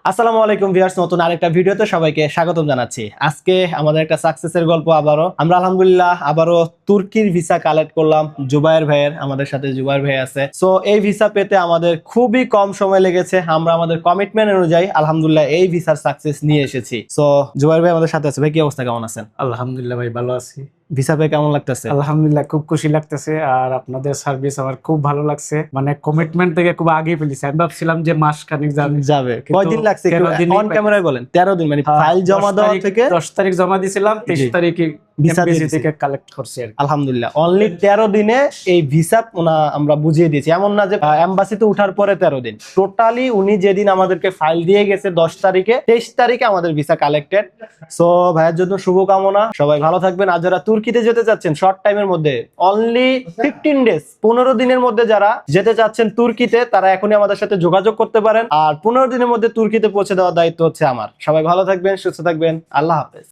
আসসালামু আলাইকুম ভিউয়ার্স, নতুন আরেকটা ভিডিওতে সবাইকে স্বাগতম জানাচ্ছি। আজকে আমাদের একটা সাকসেসের গল্প। আমরা আলহামদুলিল্লাহ আবারও তুর্কির ভিসা কালেক্ট করলাম জুবায়ের ভাইয়ের। আমাদের সাথে জুবায়ের ভাই আছে। সো এই ভিসা পেতে আমাদের খুবই কম সময় লেগেছে। আমরা আমাদের কমিটমেন্ট অনুযায়ী আলহামদুলিল্লাহ এই ভিসার সাকসেস নিয়ে এসেছি। সো জুবায়ের ভাই আমাদের সাথে আছে। ভাই কি অবস্থা, কেমন আছেন? আলহামদুলিল্লাহ ভাই, ভালো আছি। ভিসা পেয়ে কেমন লাগতেছে? আলহামদুলিল্লাহ খুব খুশি লাগতেছে। আর আপনাদের সার্ভিস আমার খুব ভালো লাগছে। মানে কমিটমেন্ট থেকে খুব আগে ফেলেছি। আমি ভাবছিলাম যে মাস খানিক যাবে। কিন্তু কয়দিন লাগছে একটু 13 দিনই অন ক্যামেরায় বলেন। 13 দিন মানে ফাইল জমা দেওয়া থেকে 10 তারিখ জমা দিয়েছিলাম, 23 জি। তারিখে ভিসা এমবিসি দিয়েছি। থেকে কালেক্ট করছি আর কি। আলহামদুলিল্লাহ অনলি 13 দিনে এই ভিসা আমরা বুঝিয়ে দিয়েছি। এমন না যে এম্বাসিতে উঠার পরে 13 দিন, টোটালি উনি যেদিন আমাদেরকে ফাইল দিয়ে গেছে 10 তারিখে, 23 তারিখে আমাদের ভিসা কালেক্টেড। সো ভাইয়ের জন্য শুভকামনা, সবাই ভালো থাকবেন। আর যারা তুর্কিতে যেতে চাচ্ছেন শর্ট টাইমের মধ্যে, অনলি 15 ডেজ 15 দিনের মধ্যে যারা যেতে চাচ্ছেন তুর্কিতে, তারা এখনই আমাদের সাথে যোগাযোগ করতে পারেন। আর 15 দিনের মধ্যে তুর্কিতে পৌঁছে দেওয়ার দায়িত্ব হচ্ছে আমার। সবাই ভালো থাকবেন, সুস্থ থাকবেন। আল্লাহ হাফেজ।